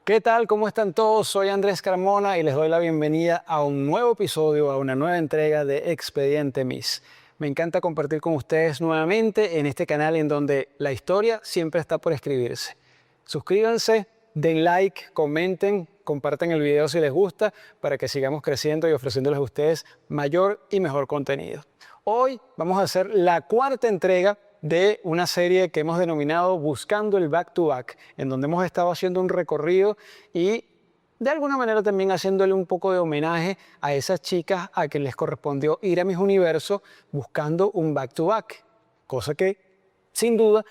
¿Qué tal? ¿Cómo están todos? Soy Andrés Carmona y les doy la bienvenida a un nuevo episodio, a una nueva entrega de Expediente Miss. Me encanta compartir con ustedes nuevamente en este canal en donde la historia siempre está por escribirse. Suscríbanse, den like, comenten, compartan el video si les gusta para que sigamos creciendo y ofreciéndoles a ustedes mayor y mejor contenido. Hoy vamos a hacer la cuarta entrega de una serie que hemos denominado Buscando el Back to Back, en donde hemos estado haciendo un recorrido y de alguna manera también haciéndole un poco de homenaje a esas chicas a que les correspondió ir a Miss Universo buscando un back to back, cosa que sin duda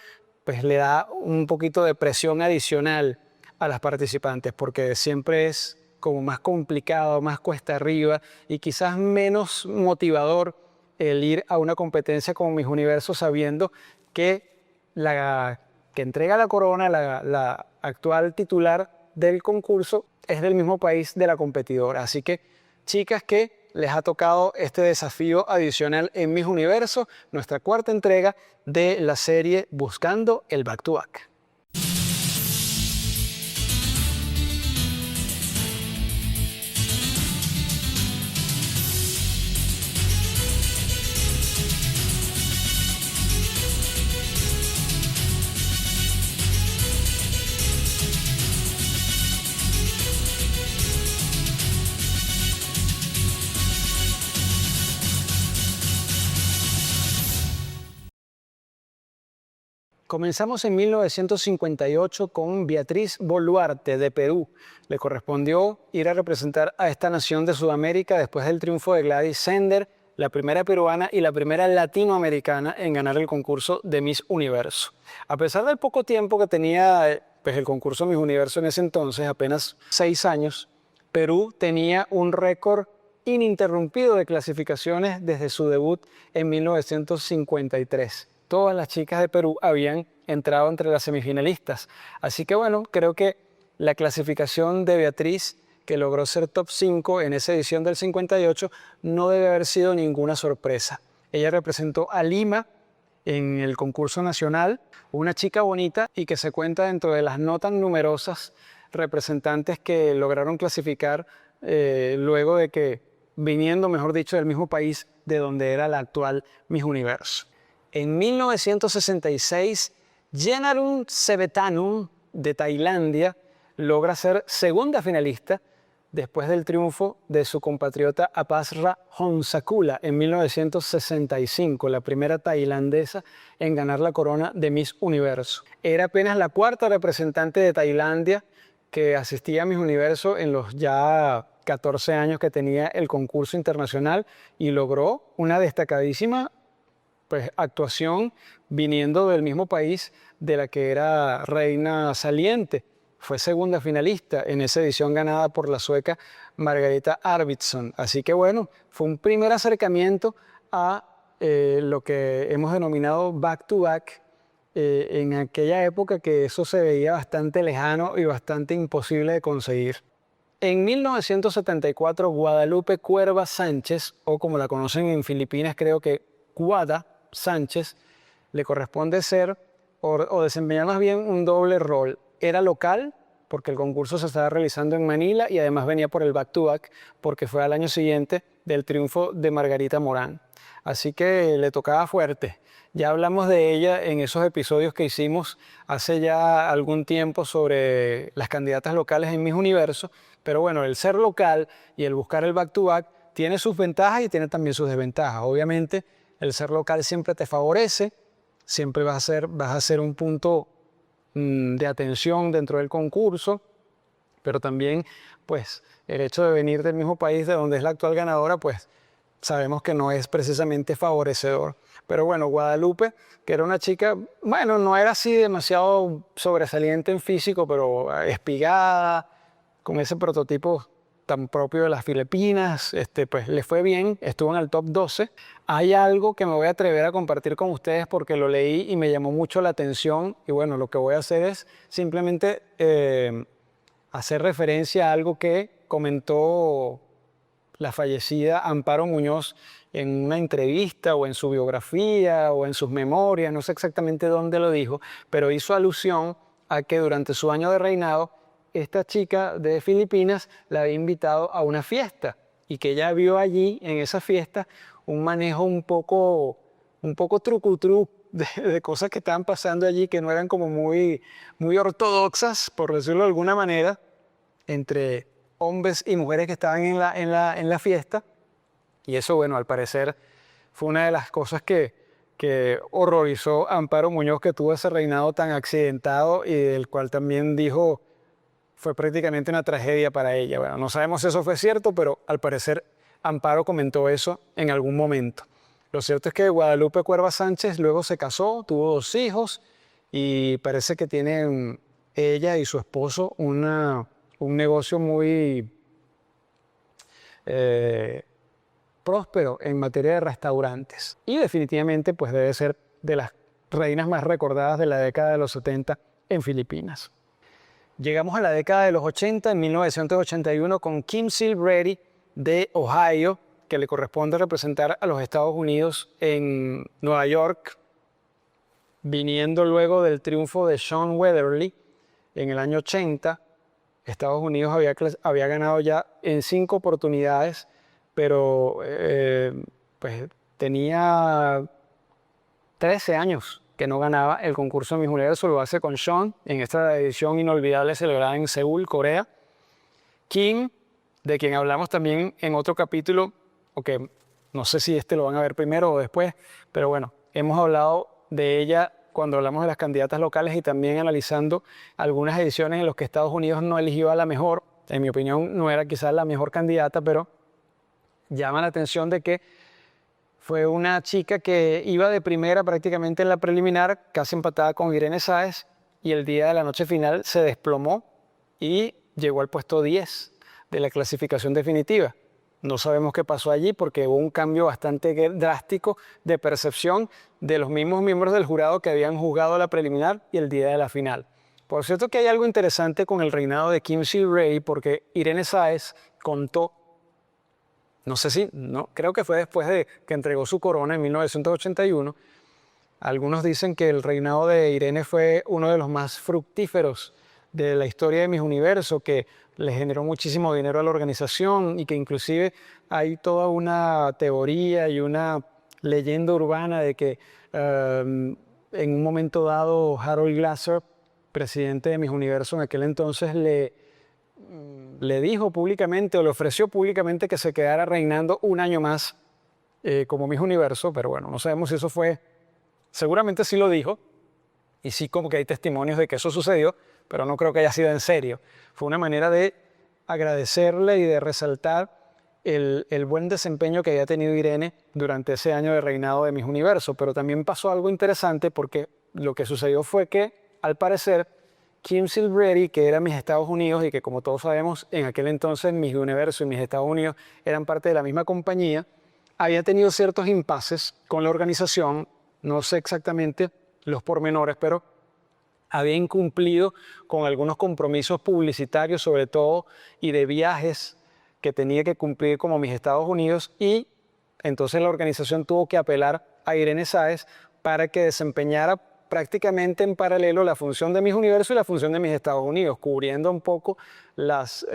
pues le da un poquito de presión adicional a las participantes, porque siempre es como más complicado, más cuesta arriba y quizás menos motivador el ir a una competencia como Miss Universo sabiendo que la que entrega la corona, la actual titular del concurso, es del mismo país de la competidora. Así que, chicas que les ha tocado este desafío adicional en Miss Universo, nuestra cuarta entrega de la serie Buscando el Back to Back. Comenzamos en 1958 con Beatriz Boluarte de Perú. Le correspondió ir a representar a esta nación de Sudamérica después del triunfo de Gladys Sender, la primera peruana y la primera latinoamericana en ganar el concurso de Miss Universo. A pesar del poco tiempo que tenía pues, el concurso Miss Universo en ese entonces, apenas 6 años, Perú tenía un récord ininterrumpido de clasificaciones desde su debut en 1953. Todas las chicas de Perú habían entrado entre las semifinalistas. Así que bueno, creo que la clasificación de Beatriz, que logró ser top 5 en esa edición del 58, no debe haber sido ninguna sorpresa. Ella representó a Lima en el concurso nacional, una chica bonita y que se cuenta dentro de las no tan numerosas representantes que lograron clasificar luego de que, viniendo, mejor dicho, del mismo país de donde era la actual Miss Universo. En 1966, Jenarun Sebetanun de Tailandia logra ser segunda finalista después del triunfo de su compatriota Apasra Honsakula en 1965, la primera tailandesa en ganar la corona de Miss Universo. Era apenas la cuarta representante de Tailandia que asistía a Miss Universo en los ya 14 años que tenía el concurso internacional y logró una destacadísima actuación viniendo del mismo país de la que era reina saliente. Fue segunda finalista en esa edición ganada por la sueca Margareta Arvidsson. Así que bueno, fue un primer acercamiento a lo que hemos denominado back to back en aquella época, que eso se veía bastante lejano y bastante imposible de conseguir. En 1974, Guadalupe Cuerva Sánchez, o como la conocen en Filipinas, creo que Guada Sánchez, le corresponde ser o desempeñar más bien un doble rol. Era local porque el concurso se estaba realizando en Manila y además venía por el back to back porque fue al año siguiente del triunfo de Margarita Morán. Así que le tocaba fuerte. Ya hablamos de ella en esos episodios que hicimos hace ya algún tiempo sobre las candidatas locales en Miss Universo, pero bueno, el ser local y el buscar el back to back tiene sus ventajas y tiene también sus desventajas. Obviamente, el ser local siempre te favorece, siempre vas a ser un punto de atención dentro del concurso, pero también pues el hecho de venir del mismo país de donde es la actual ganadora, pues sabemos que no es precisamente favorecedor. Pero bueno, Guadalupe, que era una chica, bueno, no era así demasiado sobresaliente en físico, pero espigada, con ese prototipo tan propio de las Filipinas, pues le fue bien, estuvo en el top 12. Hay algo que me voy a atrever a compartir con ustedes porque lo leí y me llamó mucho la atención y bueno, lo que voy a hacer es simplemente hacer referencia a algo que comentó la fallecida Amparo Muñoz en una entrevista o en su biografía o en sus memorias, no sé exactamente dónde lo dijo, pero hizo alusión a que durante su año de reinado esta chica de Filipinas la había invitado a una fiesta y que ella vio allí en esa fiesta un manejo un poco trucutru de cosas que estaban pasando allí que no eran como muy ortodoxas, por decirlo de alguna manera, entre hombres y mujeres que estaban en la fiesta. Y eso, bueno, al parecer fue una de las cosas que horrorizó a Amparo Muñoz, que tuvo ese reinado tan accidentado y del cual también dijo fue prácticamente una tragedia para ella. Bueno, no sabemos si eso fue cierto, pero al parecer Amparo comentó eso en algún momento. Lo cierto es que Guadalupe Cuerva Sánchez luego se casó, tuvo 2 hijos y parece que tienen ella y su esposo un negocio muy próspero en materia de restaurantes. Y definitivamente pues debe ser de las reinas más recordadas de la década de los 70 en Filipinas. Llegamos a la década de los 80, en 1981, con Kim Silveri de Ohio, que le corresponde representar a los Estados Unidos en Nueva York, viniendo luego del triunfo de Sean Weatherly en el año 80. Estados Unidos había ganado ya en 5 oportunidades, pero pues tenía 13 años que no ganaba el concurso Miss Universo. Lo hace con Sean en esta edición inolvidable celebrada en Seúl, Corea. Kim, de quien hablamos también en otro capítulo, que no sé si lo van a ver primero o después, pero bueno, hemos hablado de ella cuando hablamos de las candidatas locales y también analizando algunas ediciones en las que Estados Unidos no eligió a la mejor. En mi opinión no era quizás la mejor candidata, pero llama la atención de que fue una chica que iba de primera prácticamente en la preliminar, casi empatada con Irene Sáez, y el día de la noche final se desplomó y llegó al puesto 10 de la clasificación definitiva. No sabemos qué pasó allí porque hubo un cambio bastante drástico de percepción de los mismos miembros del jurado que habían juzgado la preliminar y el día de la final. Por cierto que hay algo interesante con el reinado de Kim Silveri, porque Irene Sáez contó, no sé si, no, creo que fue después de que entregó su corona en 1981. Algunos dicen que el reinado de Irene fue uno de los más fructíferos de la historia de Miss Universo, que le generó muchísimo dinero a la organización y que inclusive hay toda una teoría y una leyenda urbana de que en un momento dado Harold Glasser, presidente de Miss Universo en aquel entonces, le dijo públicamente o le ofreció públicamente que se quedara reinando un año más como Miss Universo, pero bueno, no sabemos si eso fue, seguramente sí lo dijo y sí como que hay testimonios de que eso sucedió, pero no creo que haya sido en serio. Fue una manera de agradecerle y de resaltar el buen desempeño que había tenido Irene durante ese año de reinado de Miss Universo, pero también pasó algo interesante porque lo que sucedió fue que, al parecer, Kim Silveri, que era Miss Estados Unidos y que como todos sabemos en aquel entonces Miss Universo y Miss Estados Unidos eran parte de la misma compañía, había tenido ciertos impases con la organización, no sé exactamente los pormenores, pero había incumplido con algunos compromisos publicitarios sobre todo y de viajes que tenía que cumplir como Miss Estados Unidos, y entonces la organización tuvo que apelar a Irene Sáez para que desempeñara prácticamente en paralelo la función de Miss Universo y la función de Miss Estados Unidos, cubriendo un poco los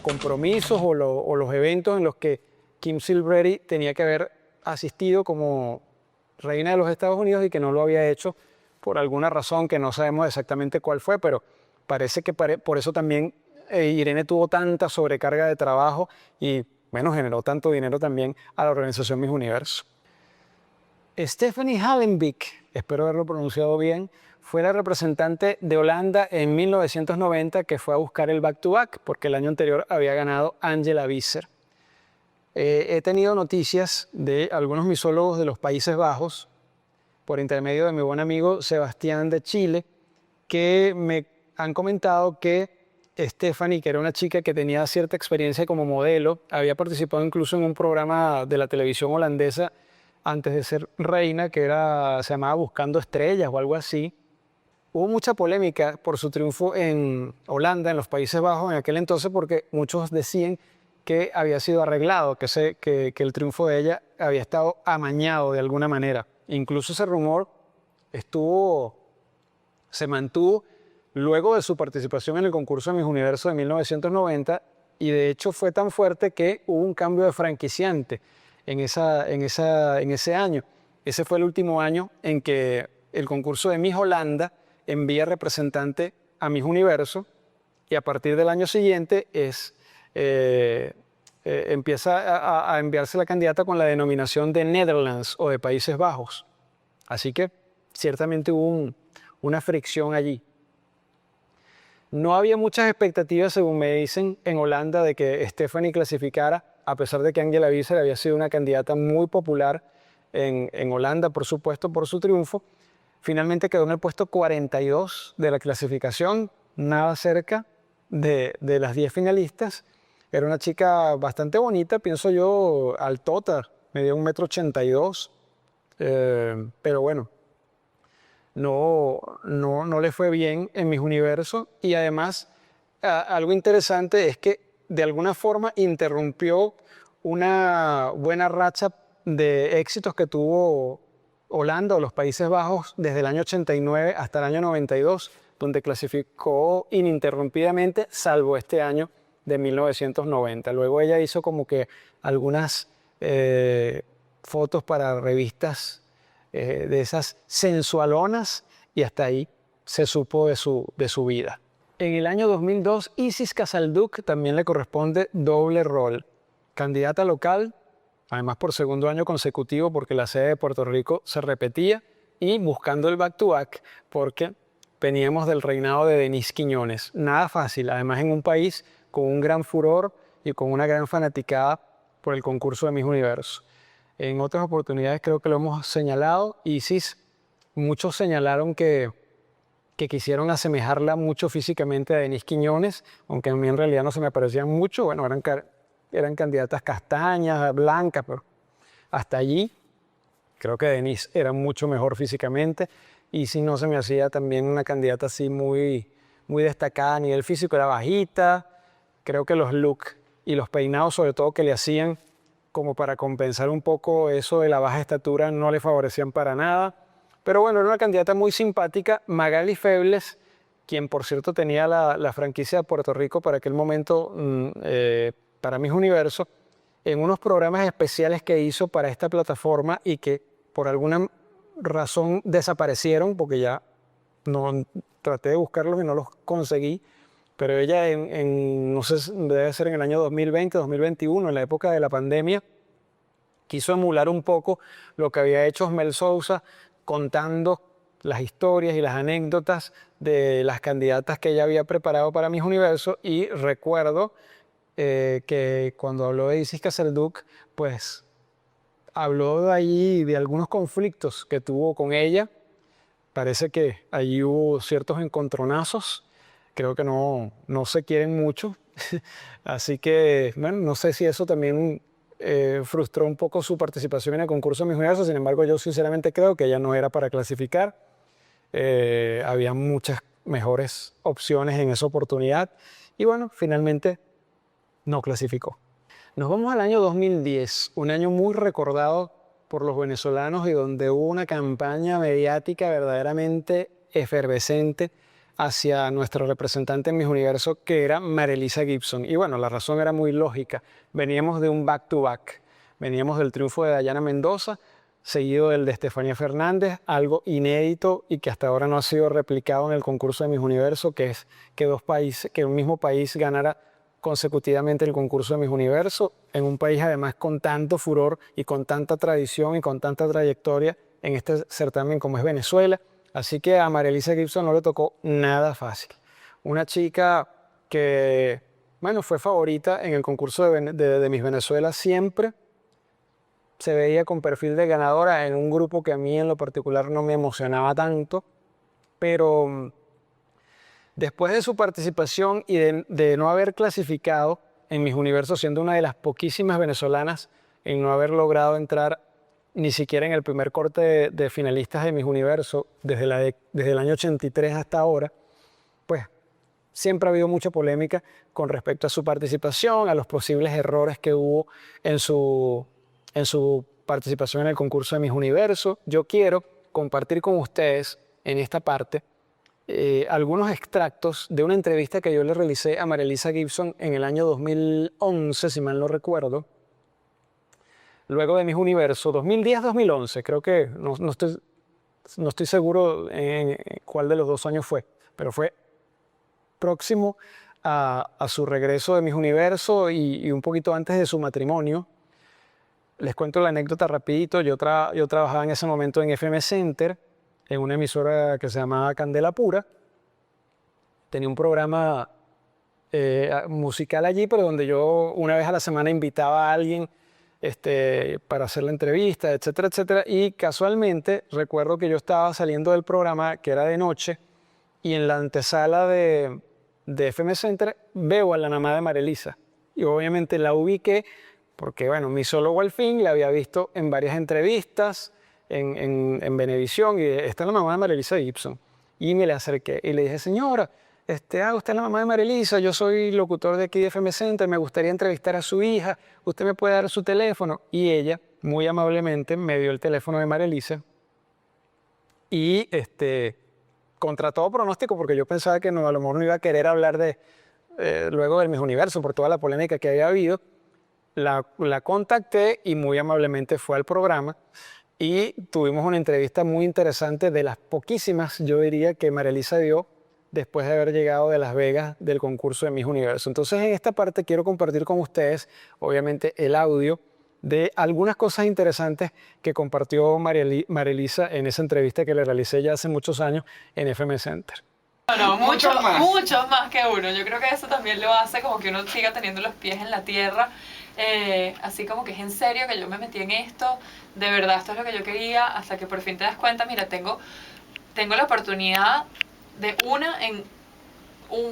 compromisos o los eventos en los que Kim Silveri tenía que haber asistido como reina de los Estados Unidos y que no lo había hecho por alguna razón que no sabemos exactamente cuál fue, pero parece que por eso también Irene tuvo tanta sobrecarga de trabajo y bueno, generó tanto dinero también a la organización Miss Universo. Stephanie Hallenbeek, espero haberlo pronunciado bien, fue la representante de Holanda en 1990 que fue a buscar el back-to-back porque el año anterior había ganado Angela Visser. He tenido noticias de algunos misólogos de los Países Bajos, por intermedio de mi buen amigo Sebastián de Chile, que me han comentado que Stephanie, que era una chica que tenía cierta experiencia como modelo, había participado incluso en un programa de la televisión holandesa antes de ser reina, que se llamaba Buscando Estrellas o algo así. Hubo mucha polémica por su triunfo en Holanda, en los Países Bajos en aquel entonces, porque muchos decían que había sido arreglado, que el triunfo de ella había estado amañado de alguna manera. Incluso ese rumor estuvo se mantuvo luego de su participación en el concurso de Miss Universo de 1990 y de hecho fue tan fuerte que hubo un cambio de franquiciante en ese año. Ese fue el último año en que el concurso de Miss Holanda envía representante a Miss Universo y a partir del año siguiente empieza a enviarse la candidata con la denominación de Netherlands o de Países Bajos. Así que ciertamente hubo una fricción allí. No había muchas expectativas, según me dicen, en Holanda de que Stephanie clasificara, a pesar de que Angela Visser había sido una candidata muy popular en Holanda, por supuesto, por su triunfo. Finalmente quedó en el puesto 42 de la clasificación, nada cerca de las 10 finalistas. Era una chica bastante bonita, pienso yo, altota, medía 1,82 m, pero bueno, no le fue bien en Miss Universo y además algo interesante es que de alguna forma interrumpió una buena racha de éxitos que tuvo Holanda o los Países Bajos desde el año 89 hasta el año 92, donde clasificó ininterrumpidamente, salvo este año de 1990. Luego ella hizo como que algunas fotos para revistas de esas sensualonas y hasta ahí se supo de su vida. En el año 2002, Isis Casalduc también le corresponde doble rol. Candidata local, además por segundo año consecutivo porque la sede de Puerto Rico se repetía y buscando el back-to-back porque veníamos del reinado de Denise Quiñones. Nada fácil, además en un país con un gran furor y con una gran fanaticada por el concurso de Miss Universo. En otras oportunidades creo que lo hemos señalado. Isis, muchos señalaron que quisieron asemejarla mucho físicamente a Denise Quiñones, aunque a mí en realidad no se me parecían mucho. Bueno, eran candidatas castañas, blancas, pero hasta allí creo que Denise era mucho mejor físicamente. Y si no se me hacía también una candidata así muy destacada a nivel físico, era bajita. Creo que los looks y los peinados, sobre todo que le hacían como para compensar un poco eso de la baja estatura, no le favorecían para nada. Pero bueno, era una candidata muy simpática. Magali Febles, quien por cierto tenía la franquicia de Puerto Rico para aquel momento, para Miss Universo, en unos programas especiales que hizo para esta plataforma y que por alguna razón desaparecieron, porque ya no traté de buscarlos y no los conseguí. Pero ella no sé, debe ser en el año 2020, 2021, en la época de la pandemia, quiso emular un poco lo que había hecho Osmel Sousa, contando las historias y las anécdotas de las candidatas que ella había preparado para Miss Universo. Y recuerdo que cuando habló de Isis Casalduc, pues habló de allí de algunos conflictos que tuvo con ella. Parece que allí hubo ciertos encontronazos. Creo que no se quieren mucho. Así que, bueno, no sé si eso también frustró un poco su participación en el concurso de Miss Universo. Sin embargo, yo sinceramente creo que ella no era para clasificar. Había muchas mejores opciones en esa oportunidad. Y bueno, finalmente no clasificó. Nos vamos al año 2010, un año muy recordado por los venezolanos y donde hubo una campaña mediática verdaderamente efervescente hacia nuestra representante en Miss Universo, que era Marielisa Gibson. Y bueno, la razón era muy lógica. Veníamos de un back-to-back. Veníamos del triunfo de Dayana Mendoza, seguido del de Estefanía Fernández, algo inédito y que hasta ahora no ha sido replicado en el concurso de Miss Universo, que es que un mismo país ganara consecutivamente el concurso de Miss Universo, en un país además con tanto furor y con tanta tradición y con tanta trayectoria en este certamen como es Venezuela. Así que a Marielisa Gibson no le tocó nada fácil. Una chica que, bueno, fue favorita en el concurso de Miss Venezuela siempre. Se veía con perfil de ganadora en un grupo que a mí en lo particular no me emocionaba tanto, pero después de su participación y de no haber clasificado en Miss Universo, siendo una de las poquísimas venezolanas en no haber logrado entrar ni siquiera en el primer corte de finalistas de Miss Universo desde el año 83 hasta ahora, pues siempre ha habido mucha polémica con respecto a su participación, a los posibles errores que hubo en su participación en el concurso de Miss Universo. Yo quiero compartir con ustedes en esta parte algunos extractos de una entrevista que yo le realicé a María Elisa Gibson en el año 2011, si mal no recuerdo, luego de Miss Universo, 2010-2011, creo que no estoy seguro en cuál de los 2 años fue, pero fue próximo a su regreso de Miss Universo y un poquito antes de su matrimonio. Les cuento la anécdota rapidito. Yo trabajaba en ese momento en FM Center, en una emisora que se llamaba Candela Pura. Tenía un programa musical allí, pero donde yo una vez a la semana invitaba a alguien para hacer la entrevista, etcétera, etcétera. Y casualmente recuerdo que yo estaba saliendo del programa, que era de noche, y en la antesala de FM Center veo a la mamá de María Elisa. Y obviamente la ubiqué porque, bueno, mi solo al fin la había visto en varias entrevistas en Venevisión, y esta es la mamá de María Elisa Gibson. Y me le acerqué y le dije, señora, usted es la mamá de María Elisa, yo soy locutor de aquí de FM Center, me gustaría entrevistar a su hija, usted me puede dar su teléfono. Y ella, muy amablemente, me dio el teléfono de María Elisa y contra todo pronóstico, porque yo pensaba que no, a lo mejor no iba a querer hablar luego del Miss Universo por toda la polémica que había habido, la contacté y muy amablemente fue al programa y tuvimos una entrevista muy interesante, de las poquísimas, yo diría, que María Elisa dio después de haber llegado de Las Vegas del concurso de Miss Universo. Entonces, en esta parte quiero compartir con ustedes, obviamente, el audio de algunas cosas interesantes que compartió María Elisa en esa entrevista que le realicé ya hace muchos años en FM Center. No, muchos más que uno. Yo creo que eso también lo hace como que uno siga teniendo los pies en la tierra. Así como que es en serio que yo me metí en esto, de verdad esto es lo que yo quería, hasta que por fin te das cuenta, mira, tengo la oportunidad de una en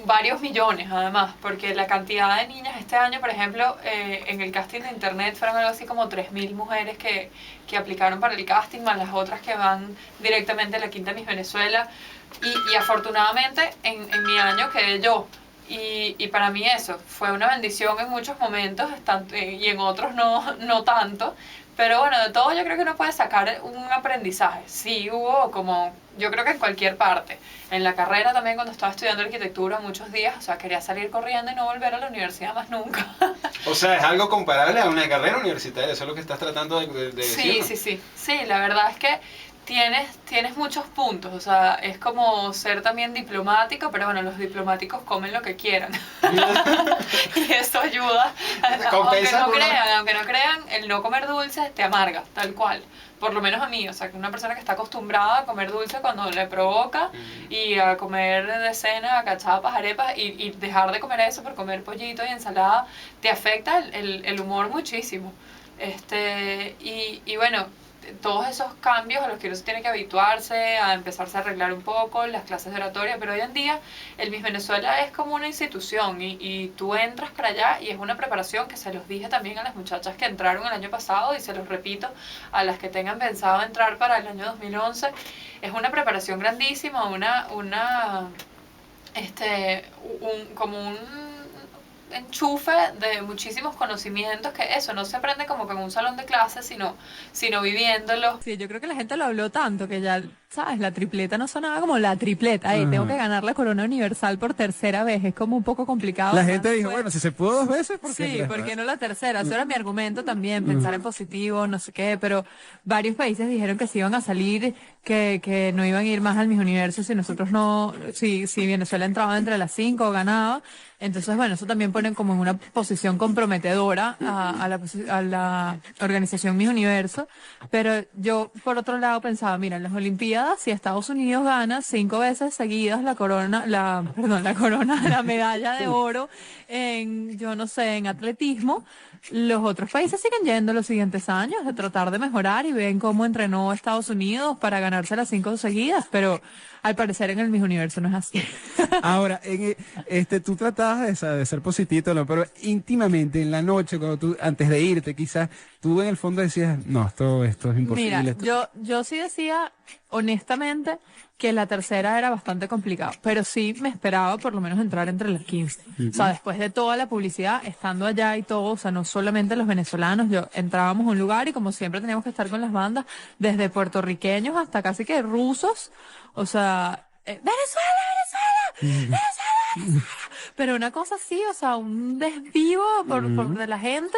varios millones además, porque la cantidad de niñas este año, por ejemplo, en el casting de internet fueron algo así como 3.000 mujeres que aplicaron para el casting, más las otras que van directamente a la Quinta Miss Venezuela, y afortunadamente en mi año quedé yo. Y para mí eso fue una bendición en muchos momentos y en otros no tanto. Pero bueno, de todo yo creo que uno puede sacar un aprendizaje. Sí hubo como, yo creo que en cualquier parte. En la carrera también, cuando estaba estudiando arquitectura muchos días, o sea, quería salir corriendo y no volver a la universidad más nunca. O sea, es algo comparable a una carrera universitaria, eso es lo que estás tratando de decir. Sí, la verdad es que tienes muchos puntos, o sea, es como ser también diplomático, pero bueno, los diplomáticos comen lo que quieran. Y eso ayuda. Aunque no crean, el no comer dulces te amarga, tal cual. Por lo menos a mí, o sea, que una persona que está acostumbrada a comer dulce cuando le provoca y a comer de cena cachapas, arepas y dejar de comer eso por comer pollito y ensalada, te afecta el humor muchísimo. Y bueno, todos esos cambios a los que uno se tiene que habituarse, a empezarse a arreglar un poco, las clases de oratoria, pero hoy en día el Miss Venezuela es como una institución y tú entras para allá y es una preparación que se los dije también a las muchachas que entraron el año pasado y se los repito a las que tengan pensado entrar para el año 2011, es una preparación grandísima, como un enchufe de muchísimos conocimientos que eso no se aprende como que en un salón de clases, sino viviéndolo. Sí, yo creo que la gente lo habló tanto que ya, ¿sabes? La tripleta no sonaba como la tripleta. Tengo que ganar la corona universal por tercera vez. Es como un poco complicado. La gente dijo, bueno, si se pudo 2 veces, ¿por qué? Sí, ¿por qué no la tercera? Eso era mi argumento también, pensar en positivo, no sé qué, pero varios países dijeron que se iban a salir, que no iban a ir más al Miss Universo si nosotros no, si Venezuela entraba entre las 5 o ganaba. Entonces, bueno, eso también pone como en una posición comprometedora a la organización Miss Universo. Pero yo, por otro lado, pensaba, mira, en las Olimpiadas, si Estados Unidos gana 5 veces seguidas la medalla de oro yo no sé, en atletismo, los otros países siguen yendo los siguientes años de tratar de mejorar y ven cómo entrenó Estados Unidos para ganarse las 5 seguidas, pero al parecer en el Miss Universo no es así. Ahora, tú tratabas de ser positivo, ¿no? Pero íntimamente, en la noche, antes de irte, quizás, tú en el fondo decías, no, esto es imposible. Mira, yo sí decía, honestamente, que la tercera era bastante complicado, pero sí me esperaba por lo menos entrar entre las 15. O sea, después de toda la publicidad, estando allá y todo, o sea, no solamente los venezolanos, entrábamos a un lugar y como siempre teníamos que estar con las bandas, desde puertorriqueños hasta casi que rusos, o sea, Venezuela, Venezuela, Venezuela, Venezuela. Pero una cosa así, o sea, un desvío de la gente.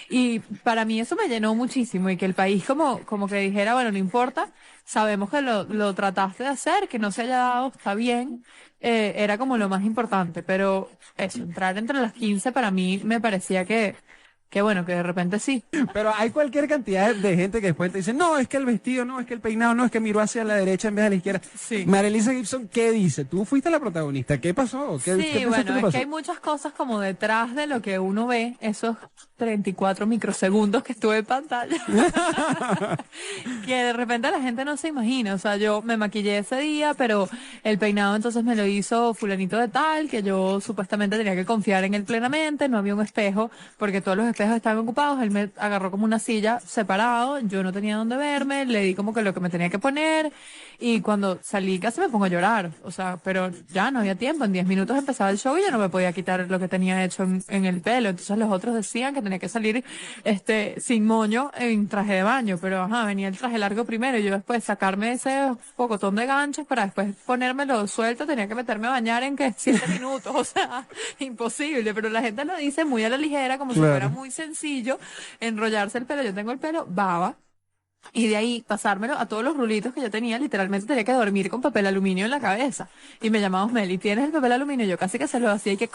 Y para mí eso me llenó muchísimo. Y que el país como que dijera, bueno, no importa, sabemos que lo trataste de hacer, que no se haya dado, está bien. Era como lo más importante. Pero eso, entrar entre las 15 para mí me parecía que bueno, que de repente sí. Pero hay cualquier cantidad de gente que después te dice, no, es que el vestido, no, es que el peinado, no, es que miró hacia la derecha en vez de a la izquierda. Sí. Marilisa Gibson, ¿qué dice? Tú fuiste la protagonista, ¿qué pasó? ¿Qué Sí, pensaste bueno, que es pasó? que hay muchas cosas como detrás de lo que uno ve, esos 34 microsegundos que estuve en pantalla, que de repente la gente no se imagina. O sea, yo me maquillé ese día, pero el peinado entonces me lo hizo fulanito de tal, que yo supuestamente tenía que confiar en él plenamente, no había un espejo, porque todos los espejos estaban ocupados, él me agarró como una silla separado, yo no tenía dónde verme, le di como que lo que me tenía que poner, y cuando salí casi me pongo a llorar, o sea, pero ya no había tiempo, en 10 minutos empezaba el show y yo no me podía quitar lo que tenía hecho en el pelo, entonces los otros decían que tenía que salir sin moño en traje de baño, pero ajá, venía el traje largo primero y yo después sacarme ese pocotón de ganchos para después ponérmelo suelto, tenía que meterme a bañar en que 7 minutos, o sea, imposible, pero la gente lo dice muy a la ligera, como si Claro. fuera muy sencillo enrollarse el pelo. Yo tengo el pelo baba. Y de ahí pasármelo a todos los rulitos que yo tenía, literalmente tenía que dormir con papel aluminio en la cabeza. Y me llamaba Meli, ¿tienes el papel aluminio? Yo casi que se lo hacía y que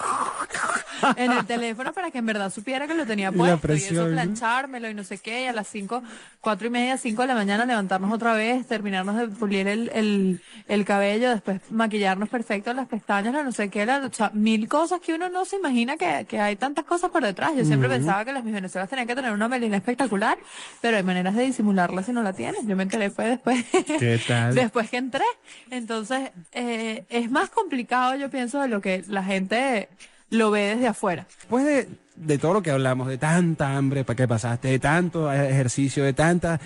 en el teléfono para que en verdad supiera que lo tenía Y la puesto. Y presión, eso ¿no? planchármelo y no sé qué. Y a las 5, 4:30, 5 de la mañana levantarnos otra vez, terminarnos de pulir el cabello, después maquillarnos perfecto, las pestañas, no sé qué, o sea, mil cosas que uno no se imagina que hay tantas cosas por detrás. Yo siempre pensaba que las mis venezolanas tenían que tener una melena espectacular, pero hay maneras de disimularla si no la tienes. Yo me enteré fue después, ¿Qué tal? después que entré. Entonces, es más complicado, yo pienso, de lo que la gente lo ve desde afuera. Después de todo lo que hablamos, de tanta hambre para que pasaste, de tanto ejercicio, de tantas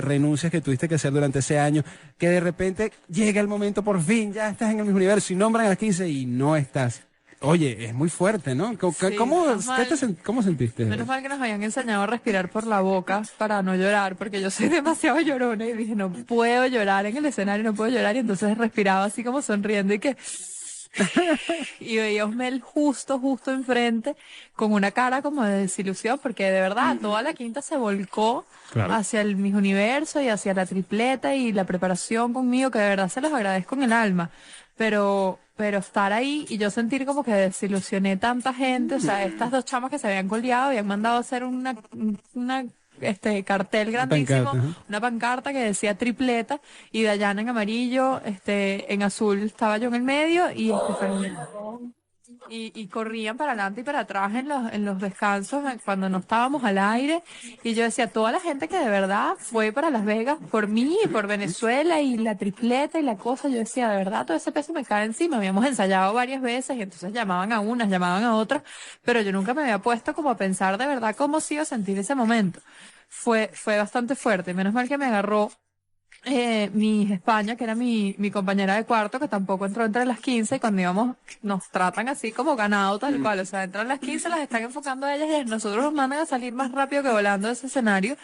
renuncias que tuviste que hacer durante ese año, que de repente llega el momento, por fin, ya estás en el Miss Universo y nombran a las 15 y no estás. Oye, es muy fuerte, ¿no? Sí, ¿Cómo, menos mal. cómo sentiste? Menos mal que nos habían enseñado a respirar por la boca para no llorar, porque yo soy demasiado llorona y dije, no puedo llorar en el escenario, no puedo llorar, y entonces respiraba así como sonriendo y que... Y veía a Osmel justo enfrente, con una cara como de desilusión, porque de verdad toda la quinta se volcó Claro. hacia el Miss Universo y hacia la tripleta y la preparación conmigo, que de verdad se los agradezco en el alma. Pero estar ahí y yo sentir como que desilusioné tanta gente, o sea, estas dos chamas que se habían coleado habían mandado a hacer una cartel grandísimo, Pancarta, ajá. una pancarta que decía tripleta, y Dayana en amarillo, en azul estaba yo en el medio y y corrían para adelante y para atrás en los descansos cuando no estábamos al aire, y yo decía, toda la gente que de verdad fue para Las Vegas por mí y por Venezuela y la tripleta y la cosa, yo decía, de verdad todo ese peso me cae encima. Habíamos ensayado varias veces y entonces llamaban a unas, llamaban a otras, pero yo nunca me había puesto como a pensar de verdad cómo se iba a sentir ese momento. Fue bastante fuerte, menos mal que me agarró mi España, que era mi compañera de cuarto, que tampoco entró entre las 15, y cuando íbamos nos tratan así como ganado tal cual, o sea, entran las 15, las están enfocando a ellas y a nosotros nos mandan a salir más rápido que volando de ese escenario,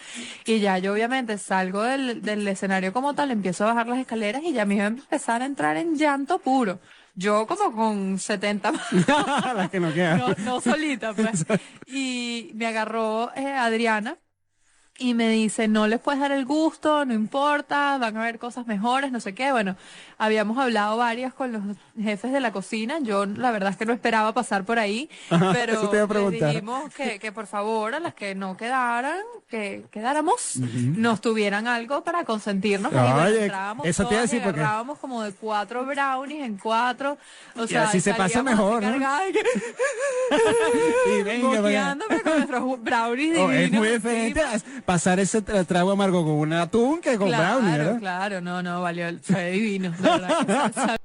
y ya yo obviamente salgo del escenario como tal, empiezo a bajar las escaleras y ya me iba a empezar a entrar en llanto puro. Yo como con 70 Las que no quedan. no solita, pues. Y me agarró Adriana y me dice, no les puedes dar el gusto, no importa, van a haber cosas mejores, no sé qué. Bueno, habíamos hablado varias con los jefes de la cocina. Yo la verdad es que no esperaba pasar por ahí, pero eso te iba a les preguntar. dijimos que por favor a las que no quedaran, que quedáramos, nos tuvieran algo para consentirnos. Ahí, bueno, Oye, entrábamos eso te iba a todas y decir porque- agarrábamos como de 4 brownies en 4. O sea, así se pasa salíamos así mejor, ¿no? cargadas y que- Y venga, venga. boqueándome con nuestros brownies Oh, es divinos muy encima. diferente pasar ese trago amargo con un atún que con brownie, ¿verdad? Claro, no, valió, fue divino, de verdad.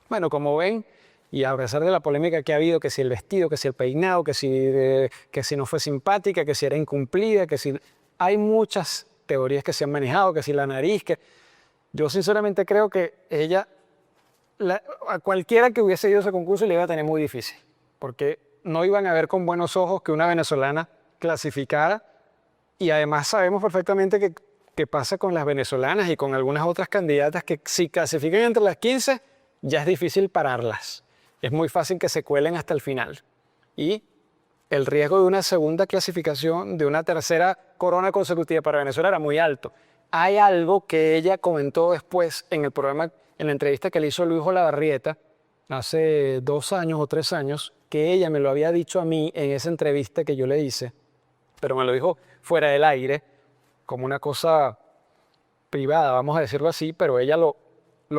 Bueno, como ven, y a pesar de la polémica que ha habido, que si el vestido, que si el peinado, que si no fue simpática, que si era incumplida, que si... Hay muchas teorías que se han manejado, que si la nariz, que... Yo sinceramente creo que ella, a cualquiera que hubiese ido a ese concurso le iba a tener muy difícil, porque no iban a ver con buenos ojos que una venezolana clasificara, y además sabemos perfectamente que que pasa con las venezolanas y con algunas otras candidatas que si clasifican entre las 15, ya es difícil pararlas. Es muy fácil que se cuelen hasta el final. Y el riesgo de una segunda clasificación, de una tercera corona consecutiva para Venezuela era muy alto. Hay algo que ella comentó después en el programa, en la entrevista que le hizo Luis Olavarrieta hace 2 años o 3 años, que ella me lo había dicho a mí en esa entrevista que yo le hice, pero me lo dijo fuera del aire, como una cosa privada, vamos a decirlo así, pero ella lo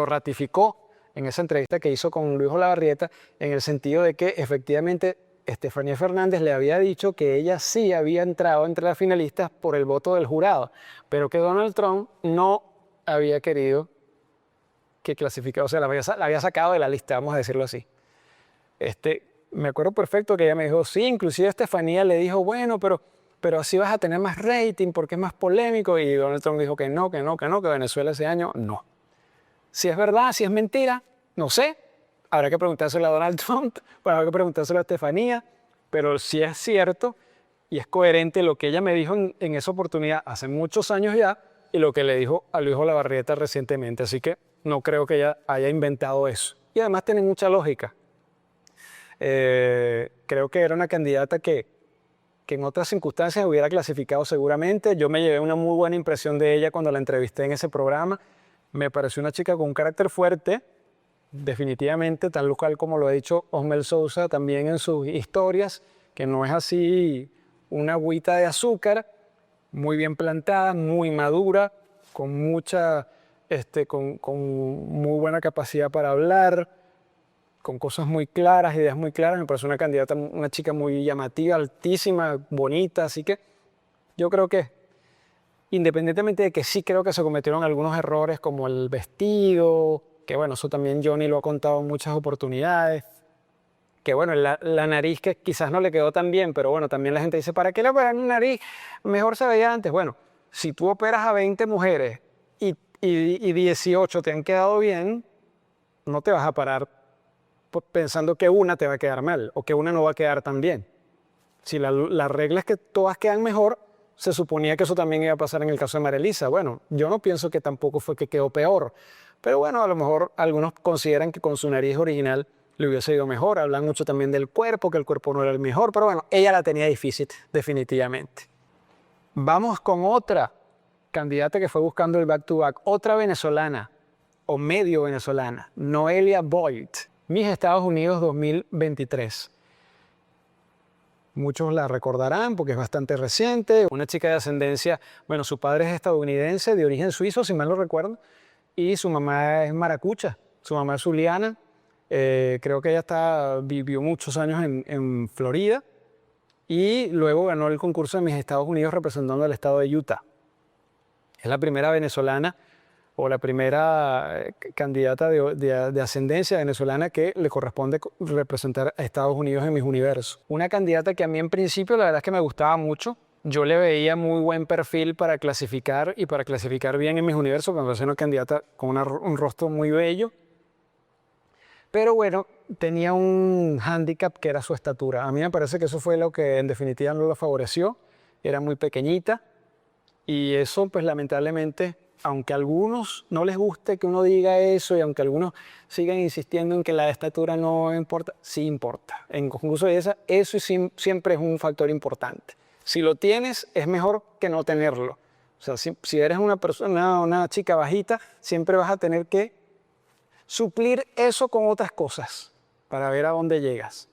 ratificó en esa entrevista que hizo con Luis Olavarrieta, en el sentido de que efectivamente Estefanía Fernández le había dicho que ella sí había entrado entre las finalistas por el voto del jurado, pero que Donald Trump no había querido que clasificara, o sea, la había sacado de la lista, vamos a decirlo así. Me acuerdo perfecto que ella me dijo, sí, inclusive Estefanía le dijo, bueno, pero así vas a tener más rating porque es más polémico, y Donald Trump dijo que no, que Venezuela ese año no. Si es verdad, si es mentira, no sé. Habrá que preguntárselo a Donald Trump, habrá que preguntárselo a Estefanía, pero si es cierto y es coherente lo que ella me dijo en esa oportunidad hace muchos años ya y lo que le dijo a Luis Olavarrieta recientemente. Así que no creo que ella haya inventado eso. Y además tiene mucha lógica. Creo que era una candidata que en otras circunstancias hubiera clasificado seguramente. Yo me llevé una muy buena impresión de ella cuando la entrevisté en ese programa. Me pareció una chica con un carácter fuerte, definitivamente, tal cual como lo ha dicho Osmel Sousa también en sus historias, que no es así una agüita de azúcar, muy bien plantada, muy madura, con muy buena capacidad para hablar, con cosas muy claras, ideas muy claras. Me parece una candidata, una chica muy llamativa, altísima, bonita, así que yo creo que, independientemente de que sí creo que se cometieron algunos errores como el vestido, que bueno, eso también Johnny lo ha contado en muchas oportunidades, que bueno, la nariz que quizás no le quedó tan bien, pero bueno, también la gente dice, ¿para qué le operan la nariz? Mejor se veía antes. Bueno, si tú operas a 20 mujeres y 18 te han quedado bien, no te vas a parar pensando que una te va a quedar mal o que una no va a quedar tan bien. Si la regla es que todas quedan mejor, se suponía que eso también iba a pasar en el caso de María Elisa. Bueno, yo no pienso que tampoco fue que quedó peor, pero bueno, a lo mejor algunos consideran que con su nariz original le hubiese ido mejor. Hablan mucho también del cuerpo, que el cuerpo no era el mejor, pero bueno, ella la tenía difícil, definitivamente. Vamos con otra candidata que fue buscando el back-to-back, otra venezolana o medio venezolana, Noelia Boyd, Miss Estados Unidos 2023. Muchos la recordarán porque es bastante reciente. Una chica de ascendencia, bueno, su padre es estadounidense, de origen suizo, si mal no recuerdo, y su mamá es maracucha, su mamá es zuliana. Creo que ella vivió muchos años en Florida y luego ganó el concurso de Miss Estados Unidos representando al estado de Utah. Es la primera venezolana o la primera candidata de ascendencia venezolana que le corresponde representar a Estados Unidos en Miss Universo. Una candidata que a mí en principio la verdad es que me gustaba mucho. Yo le veía muy buen perfil para clasificar y para clasificar bien en Miss Universo. Me parece una candidata con un rostro muy bello. Pero bueno, tenía un hándicap que era su estatura. A mí me parece que eso fue lo que en definitiva no la favoreció. Era muy pequeñita y eso pues lamentablemente, aunque a algunos no les guste que uno diga eso y aunque algunos sigan insistiendo en que la estatura no importa, sí importa. En concurso de belleza, eso siempre es un factor importante. Si lo tienes, es mejor que no tenerlo. O sea, si eres una chica bajita, siempre vas a tener que suplir eso con otras cosas para ver a dónde llegas.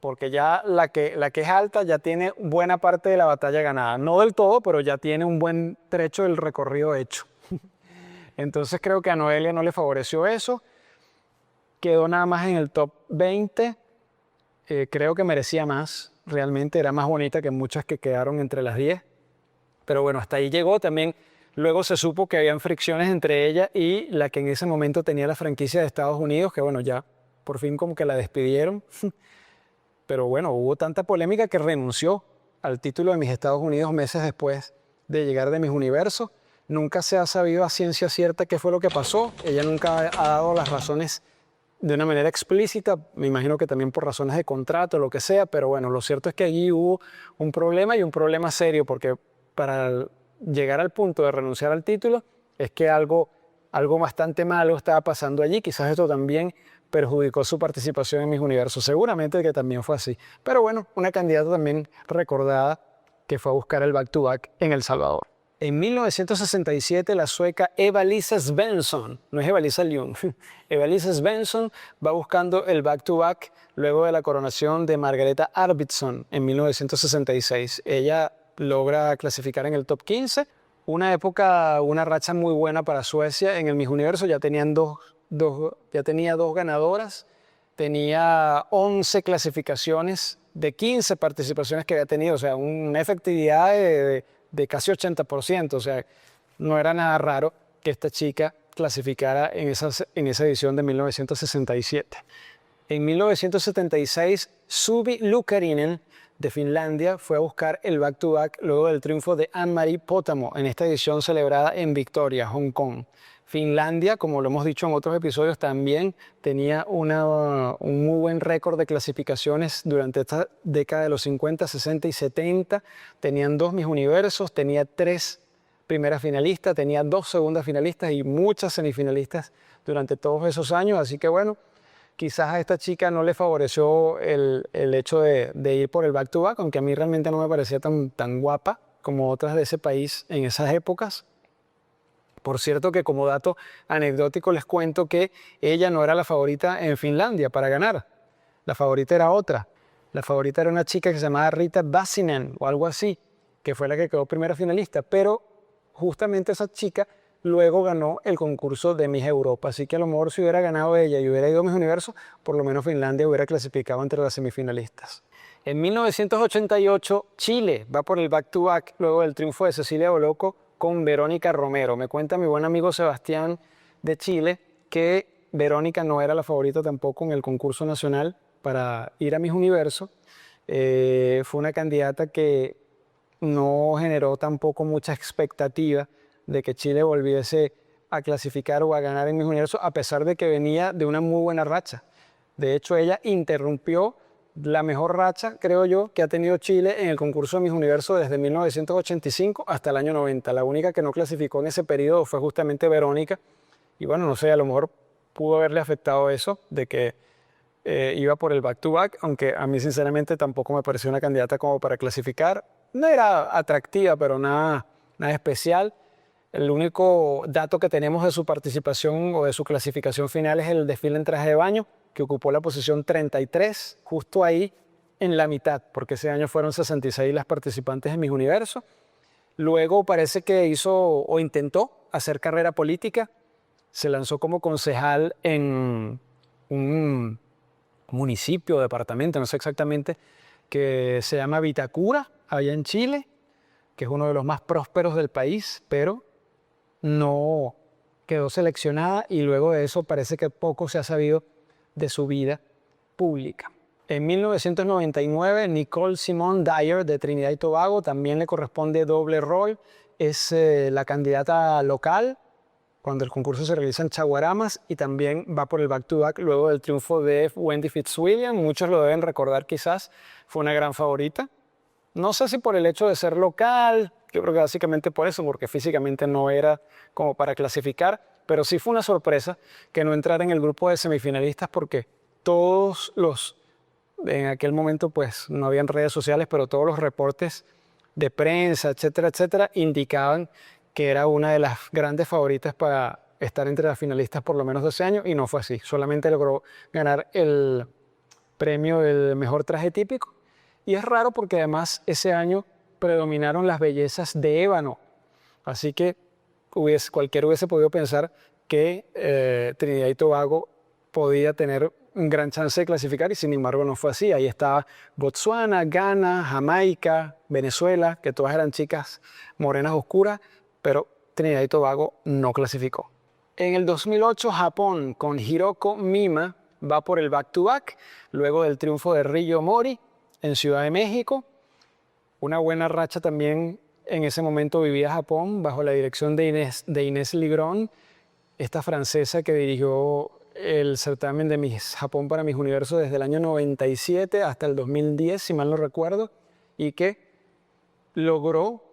Porque ya la que es alta ya tiene buena parte de la batalla ganada. No del todo, pero ya tiene un buen trecho del recorrido hecho. Entonces creo que a Noelia no le favoreció eso. Quedó nada más en el top 20. Creo que merecía más. Realmente era más bonita que muchas que quedaron entre las 10. Pero bueno, hasta ahí llegó. También luego se supo que habían fricciones entre ella y la que en ese momento tenía la franquicia de Estados Unidos, que bueno, ya por fin como que la despidieron. Pero bueno, hubo tanta polémica que renunció al título de Miss Estados Unidos meses después de llegar de Miss Universo. Nunca se ha sabido a ciencia cierta qué fue lo que pasó. Ella nunca ha dado las razones de una manera explícita. Me imagino que también por razones de contrato o lo que sea. Pero bueno, lo cierto es que allí hubo un problema y un problema serio porque para llegar al punto de renunciar al título es que algo bastante malo estaba pasando allí. Quizás esto también perjudicó su participación en Miss Universo. Seguramente que también fue así. Pero bueno, una candidata también recordada que fue a buscar el back-to-back en El Salvador. En 1967, la sueca Eva-Lisa Svensson, no es Eva-Lisa Lyon, Eva-Lisa Svensson va buscando el back-to-back luego de la coronación de Margareta Arvidsson en 1966. Ella logra clasificar en el top 15, una racha muy buena para Suecia. En el Miss Universo ya tenía dos ganadoras, tenía 11 clasificaciones de 15 participaciones que había tenido, o sea, una efectividad de casi 80%, o sea, no era nada raro que esta chica clasificara en esa edición de 1967. En 1976, Suvi Lukarinen de Finlandia fue a buscar el back-to-back luego del triunfo de Ann-Marie Potamo en esta edición celebrada en Victoria, Hong Kong. Finlandia, como lo hemos dicho en otros episodios, también tenía un muy buen récord de clasificaciones durante esta década de los 50, 60 y 70. Tenían 2 Miss Universos, tenía 3 primeras finalistas, tenía 2 segundas finalistas y muchas semifinalistas durante todos esos años. Así que bueno, quizás a esta chica no le favoreció el hecho de ir por el back-to-back, aunque a mí realmente no me parecía tan guapa como otras de ese país en esas épocas. Por cierto que como dato anecdótico les cuento que ella no era la favorita en Finlandia para ganar. La favorita era otra. La favorita era una chica que se llamaba Rita Vassinen o algo así, que fue la que quedó primera finalista. Pero justamente esa chica luego ganó el concurso de Miss Europa. Así que a lo mejor si hubiera ganado ella y hubiera ido a Miss Universo, por lo menos Finlandia hubiera clasificado entre las semifinalistas. En 1988, Chile va por el back-to-back luego del triunfo de Cecilia Boloco con Verónica Romero. Me cuenta mi buen amigo Sebastián de Chile que Verónica no era la favorita tampoco en el concurso nacional para ir a Miss Universo. Fue una candidata que no generó tampoco mucha expectativa de que Chile volviese a clasificar o a ganar en Miss Universo, a pesar de que venía de una muy buena racha. De hecho, ella interrumpió la mejor racha, creo yo, que ha tenido Chile en el concurso de Miss Universo desde 1985 hasta el año 90. La única que no clasificó en ese periodo fue justamente Verónica. Y bueno, no sé, a lo mejor pudo haberle afectado eso de que iba por el back-to-back, aunque a mí sinceramente tampoco me pareció una candidata como para clasificar. No era atractiva, pero nada especial. El único dato que tenemos de su participación o de su clasificación final es el desfile en traje de baño, que ocupó la posición 33, justo ahí en la mitad, porque ese año fueron 66 las participantes en Miss Universo. Luego parece que hizo o intentó hacer carrera política, se lanzó como concejal en un municipio, departamento, no sé exactamente, que se llama Vitacura, allá en Chile, que es uno de los más prósperos del país, pero no quedó seleccionada y luego de eso parece que poco se ha sabido de su vida pública. En 1999, Nicole Simone Dyer de Trinidad y Tobago, también le corresponde doble rol, es la candidata local cuando el concurso se realiza en Chaguaramas y también va por el back-to-back luego del triunfo de Wendy Fitzwilliam. Muchos lo deben recordar quizás, fue una gran favorita. No sé si por el hecho de ser local, yo creo que básicamente por eso, porque físicamente no era como para clasificar, pero sí fue una sorpresa que no entrara en el grupo de semifinalistas porque en aquel momento pues no habían redes sociales, pero todos los reportes de prensa, etcétera, etcétera, indicaban que era una de las grandes favoritas para estar entre las finalistas por lo menos de ese año y no fue así. Solamente logró ganar el premio del mejor traje típico y es raro porque además ese año predominaron las bellezas de ébano, así que cualquiera hubiese podido pensar que Trinidad y Tobago podía tener un gran chance de clasificar y sin embargo no fue así. Ahí estaba Botsuana, Ghana, Jamaica, Venezuela, que todas eran chicas morenas oscuras, pero Trinidad y Tobago no clasificó. En el 2008, Japón con Hiroko Mima va por el back-to-back, luego del triunfo de Ryō Mori en Ciudad de México. Una buena racha también en ese momento vivía Japón bajo la dirección de Inés Ligron, esta francesa que dirigió el certamen de Miss Japón para Miss Universo desde el año 97 hasta el 2010, si mal no recuerdo, y que logró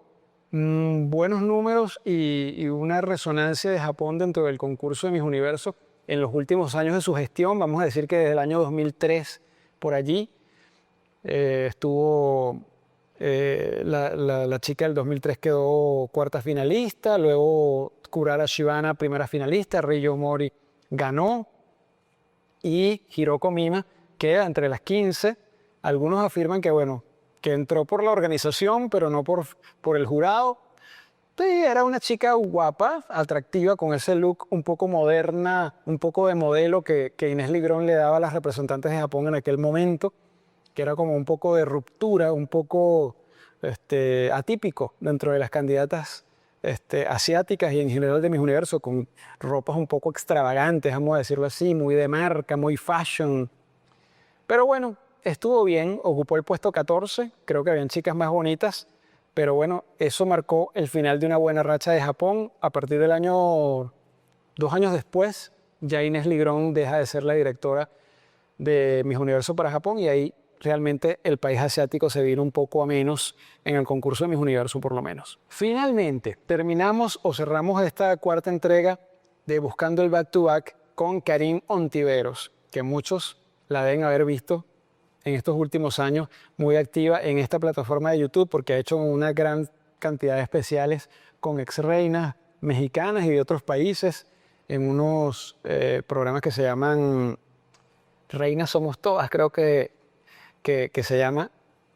buenos números y una resonancia de Japón dentro del concurso de Miss Universo en los últimos años de su gestión. Vamos a decir que desde el año 2003 por allí estuvo la chica del 2003 quedó cuarta finalista, luego Kurara Shibana primera finalista, Ryo Mori ganó y Hiroko Mima queda entre las 15. Algunos afirman que, bueno, que entró por la organización, pero no por el jurado. Sí, era una chica guapa, atractiva, con ese look un poco moderna, un poco de modelo que Inés Ligrón le daba a las representantes de Japón en aquel momento, que era como un poco de ruptura, un poco atípico dentro de las candidatas asiáticas y en general de Miss Universo, con ropas un poco extravagantes, vamos a decirlo así, muy de marca, muy fashion. Pero bueno, estuvo bien, ocupó el puesto 14, creo que habían chicas más bonitas, pero bueno, eso marcó el final de una buena racha de Japón. A partir del año, 2 años después, ya Inés Ligrón deja de ser la directora de Miss Universo para Japón y ahí realmente el país asiático se vino un poco a menos en el concurso de Miss Universo por lo menos. Finalmente, terminamos o cerramos esta cuarta entrega de Buscando el Back to Back con Karine Ontiveros, que muchos la deben haber visto en estos últimos años, muy activa en esta plataforma de YouTube porque ha hecho una gran cantidad de especiales con ex reinas mexicanas y de otros países en unos programas que se llaman Reinas Somos Todas, creo que se llama.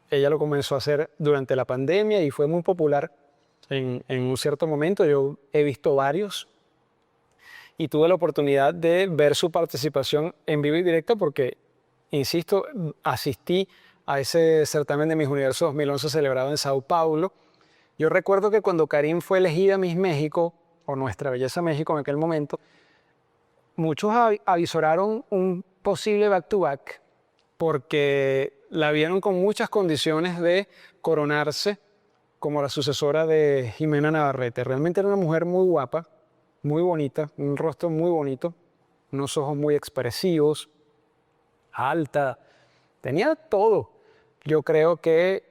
Ella lo comenzó a hacer durante la pandemia y fue muy popular en un cierto momento. Yo he visto varios y tuve la oportunidad de ver su participación en vivo y directo porque, insisto, asistí a ese certamen de Miss Universo 2011 celebrado en Sao Paulo. Yo recuerdo que cuando Karine fue elegida Miss México, o Nuestra Belleza México en aquel momento, muchos avisoraron un posible back-to-back porque la vieron con muchas condiciones de coronarse como la sucesora de Jimena Navarrete. Realmente era una mujer muy guapa, muy bonita, un rostro muy bonito, unos ojos muy expresivos, alta, tenía todo. Yo creo que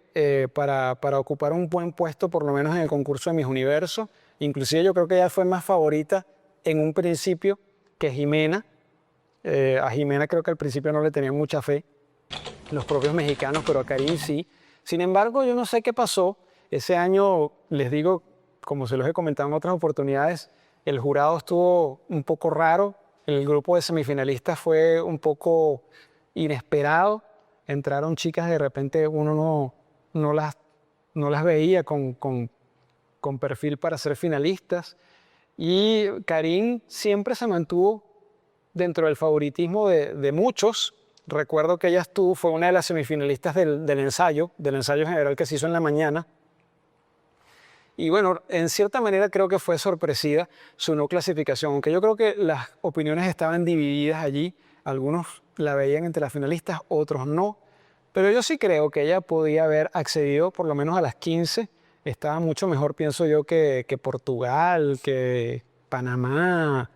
para ocupar un buen puesto, por lo menos en el concurso de Miss Universo, inclusive yo creo que ella fue más favorita en un principio que Jimena. A Jimena creo que al principio no le tenían mucha fe los propios mexicanos, pero a Karine sí. Sin embargo, yo no sé qué pasó. Ese año, les digo, como se los he comentado en otras oportunidades, el jurado estuvo un poco raro. El grupo de semifinalistas fue un poco inesperado. Entraron chicas, de repente uno no las veía con perfil para ser finalistas. Y Karine siempre se mantuvo dentro del favoritismo de muchos. Recuerdo que ella fue una de las semifinalistas del ensayo general que se hizo en la mañana. Y bueno, en cierta manera creo que fue sorpresiva su no clasificación, aunque yo creo que las opiniones estaban divididas allí. Algunos la veían entre las finalistas, otros no. Pero yo sí creo que ella podía haber accedido por lo menos a las 15. Estaba mucho mejor, pienso yo, que Portugal, que Panamá,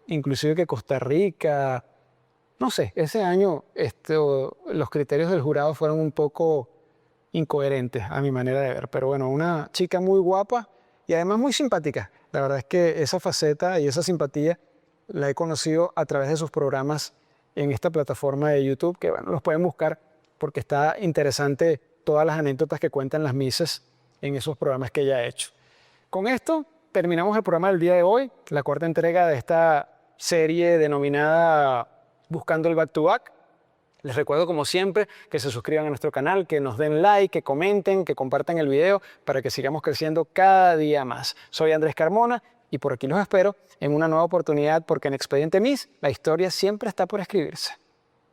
inclusive que Costa Rica. No sé, ese año los criterios del jurado fueron un poco incoherentes a mi manera de ver. Pero bueno, una chica muy guapa y además muy simpática. La verdad es que esa faceta y esa simpatía la he conocido a través de sus programas en esta plataforma de YouTube, que bueno, los pueden buscar porque está interesante todas las anécdotas que cuentan las Misses en esos programas que ella ha hecho. Con esto terminamos el programa del día de hoy, la cuarta entrega de esta serie denominada Buscando el Back to Back. Les recuerdo, como siempre, que se suscriban a nuestro canal, que nos den like, que comenten, que compartan el video para que sigamos creciendo cada día más. Soy Andrés Carmona y por aquí los espero en una nueva oportunidad porque en Expediente Miss la historia siempre está por escribirse.